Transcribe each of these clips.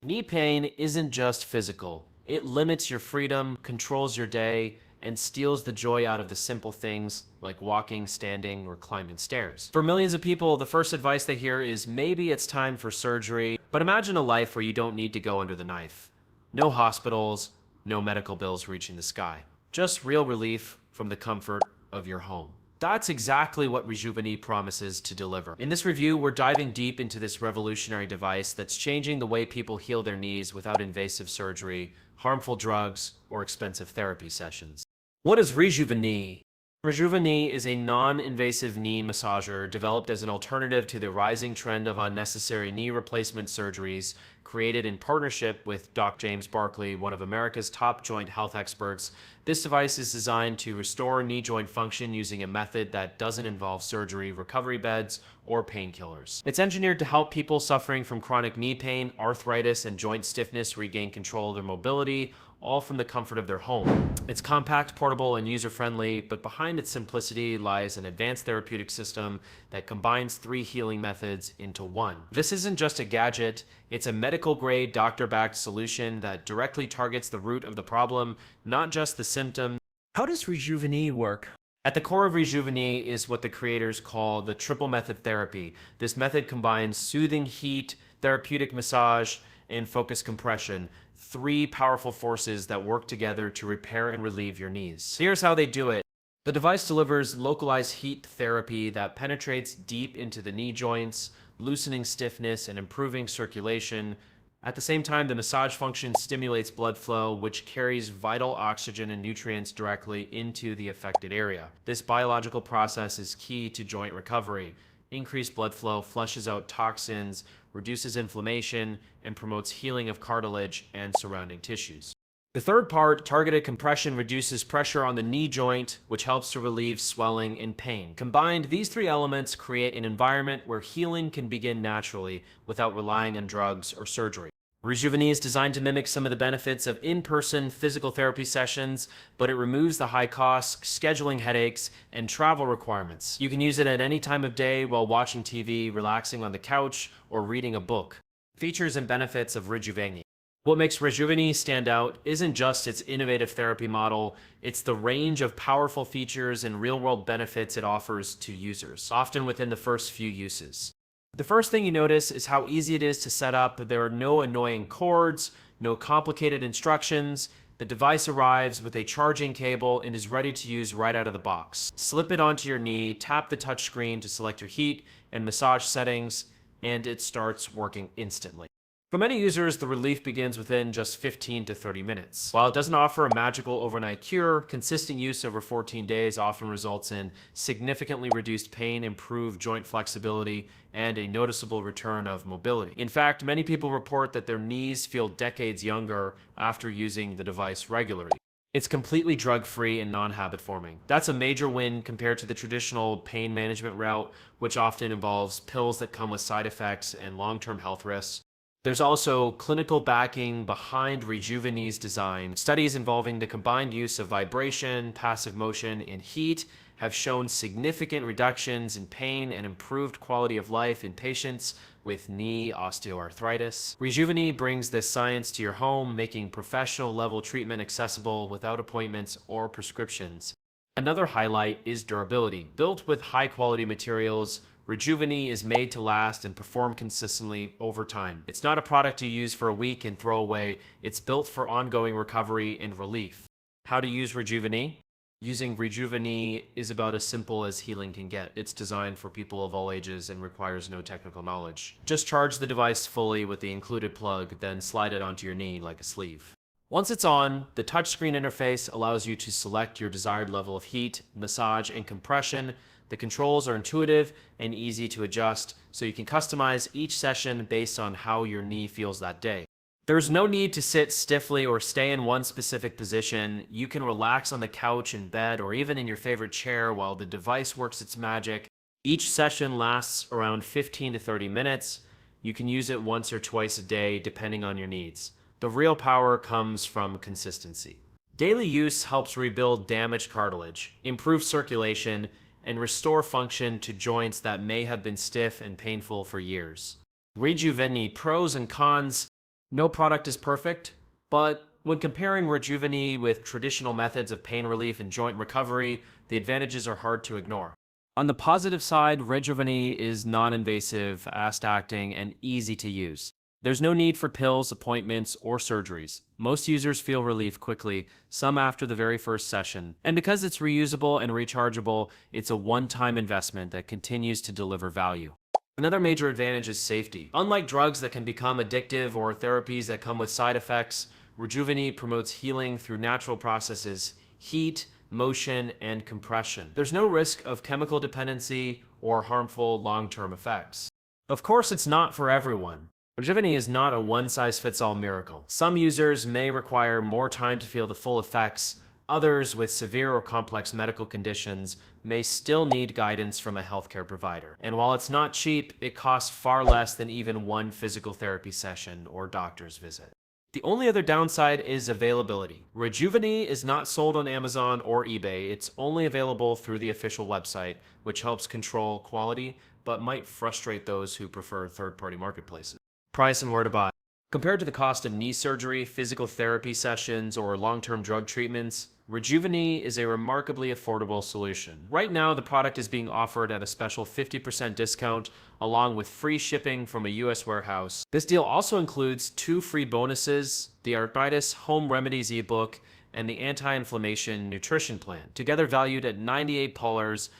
Knee pain isn't just physical. It limits your freedom, controls your day, and steals the joy out of the simple things like walking, standing, or climbing stairs. For millions of people, the first advice they hear is maybe it's time for surgery. But imagine a life where you don't need to go under the knife. No hospitals, no medical bills reaching the sky. Just real relief from the comfort of your home. That's exactly what RejuvaKnee promises to deliver. In this review, we're diving deep into this revolutionary device that's changing the way people heal their knees without invasive surgery, harmful drugs, or expensive therapy sessions. What is RejuvaKnee? RejuvaKnee is a non-invasive knee massager developed as an alternative to the rising trend of unnecessary knee replacement surgeries, created in partnership with Dr. James Barkley, one of America's top joint health experts. This device is designed to restore knee joint function using a method that doesn't involve surgery, recovery beds, or painkillers. It's engineered to help people suffering from chronic knee pain, arthritis, and joint stiffness regain control of their mobility, all from the comfort of their home. It's compact, portable, and user-friendly, but behind its simplicity lies an advanced therapeutic system that combines 3 healing methods into one. This isn't just a gadget, it's a medical-grade, doctor-backed solution that directly targets the root of the problem, not just the symptom. How does RejuvaKnee work? At the core of RejuvaKnee is what the creators call the triple method therapy. This method combines soothing heat, therapeutic massage, and focused compression, 3 powerful forces that work together to repair and relieve your knees. Here's how they do it. The device delivers localized heat therapy that penetrates deep into the knee joints, loosening stiffness and improving circulation. At the same time, the massage function stimulates blood flow, which carries vital oxygen and nutrients directly into the affected area. This biological process is key to joint recovery. Increased blood flow flushes out toxins, reduces inflammation, and promotes healing of cartilage and surrounding tissues. The third part, targeted compression, reduces pressure on the knee joint, which helps to relieve swelling and pain. Combined, these 3 elements create an environment where healing can begin naturally without relying on drugs or surgery. RejuvaKnee is designed to mimic some of the benefits of in-person physical therapy sessions, but it removes the high costs, scheduling headaches, and travel requirements. You can use it at any time of day while watching TV, relaxing on the couch, or reading a book. Features and benefits of RejuvaKnee. What makes RejuvaKnee stand out isn't just its innovative therapy model, it's the range of powerful features and real-world benefits it offers to users, often within the first few uses. The first thing you notice is how easy it is to set up. There are no annoying cords, no complicated instructions. The device arrives with a charging cable and is ready to use right out of the box. Slip it onto your knee, tap the touchscreen to select your heat and massage settings, and it starts working instantly. For many users, the relief begins within just 15 to 30 minutes. While it doesn't offer a magical overnight cure, consistent use over 14 days often results in significantly reduced pain, improved joint flexibility, and a noticeable return of mobility. In fact, many people report that their knees feel decades younger after using the device regularly. It's completely drug-free and non-habit forming. That's a major win compared to the traditional pain management route, which often involves pills that come with side effects and long-term health risks. There's also clinical backing behind RejuvaKnee's design. Studies involving the combined use of vibration, passive motion, and heat have shown significant reductions in pain and improved quality of life in patients with knee osteoarthritis. RejuvaKnee brings this science to your home, making professional-level treatment accessible without appointments or prescriptions. Another highlight is durability. Built with high-quality materials, RejuvaKnee is made to last and perform consistently over time. It's not a product you use for a week and throw away. It's built for ongoing recovery and relief. How to use RejuvaKnee? Using RejuvaKnee is about as simple as healing can get. It's designed for people of all ages and requires no technical knowledge. Just charge the device fully with the included plug, then slide it onto your knee like a sleeve. Once it's on, the touchscreen interface allows you to select your desired level of heat, massage, and compression. The controls are intuitive and easy to adjust, so you can customize each session based on how your knee feels that day. There's no need to sit stiffly or stay in one specific position. You can relax on the couch, in bed, or even in your favorite chair while the device works its magic. Each session lasts around 15 to 30 minutes. You can use it once or twice a day, depending on your needs. The real power comes from consistency. Daily use helps rebuild damaged cartilage, improve circulation, and restore function to joints that may have been stiff and painful for years. RejuvaKnee pros and cons. No product is perfect, but when comparing RejuvaKnee with traditional methods of pain relief and joint recovery, the advantages are hard to ignore. On the positive side, RejuvaKnee is non-invasive, fast-acting, and easy to use. There's no need for pills, appointments, or surgeries. Most users feel relief quickly, some after the very first session. And because it's reusable and rechargeable, it's a one-time investment that continues to deliver value. Another major advantage is safety. Unlike drugs that can become addictive or therapies that come with side effects, RejuvaKnee promotes healing through natural processes, heat, motion, and compression. There's no risk of chemical dependency or harmful long-term effects. Of course, it's not for everyone. RejuvaKnee is not a one-size-fits-all miracle. Some users may require more time to feel the full effects. Others with severe or complex medical conditions may still need guidance from a healthcare provider. And while it's not cheap, it costs far less than even one physical therapy session or doctor's visit. The only other downside is availability. RejuvaKnee is not sold on Amazon or eBay. It's only available through the official website, which helps control quality, but might frustrate those who prefer third-party marketplaces. Price and where to buy. Compared to the cost of knee surgery, physical therapy sessions, or long-term drug treatments, RejuvaKnee is a remarkably affordable solution. Right now, the product is being offered at a special 50% discount, along with free shipping from a US warehouse. This deal also includes 2 free bonuses, the Arthritis Home Remedies ebook, and the Anti-Inflammation Nutrition Plan, together valued at $98.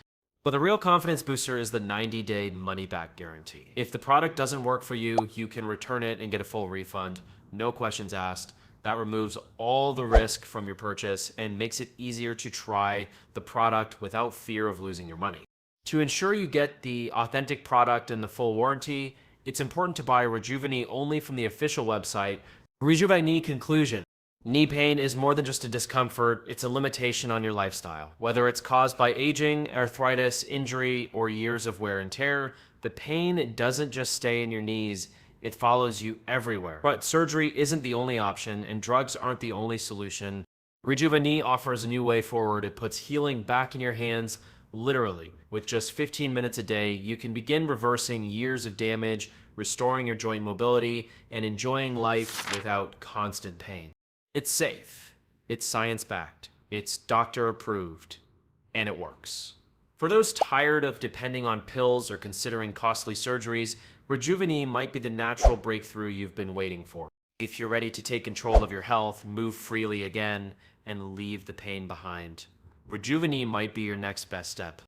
But the real confidence booster is the 90-day money-back guarantee. If the product doesn't work for you, you can return it and get a full refund, no questions asked. That removes all the risk from your purchase and makes it easier to try the product without fear of losing your money. To ensure you get the authentic product and the full warranty, it's important to buy RejuvaKnee only from the official website, RejuvaKnee Conclusion. Knee pain is more than just a discomfort, it's a limitation on your lifestyle. Whether it's caused by aging, arthritis, injury, or years of wear and tear, the pain doesn't just stay in your knees, it follows you everywhere. But surgery isn't the only option, and drugs aren't the only solution. RejuvaKnee offers a new way forward. It puts healing back in your hands, literally. With just 15 minutes a day, you can begin reversing years of damage, restoring your joint mobility, and enjoying life without constant pain. It's safe, it's science-backed, it's doctor-approved, and it works. For those tired of depending on pills or considering costly surgeries, RejuvaKnee might be the natural breakthrough you've been waiting for. If you're ready to take control of your health, move freely again, and leave the pain behind, RejuvaKnee might be your next best step.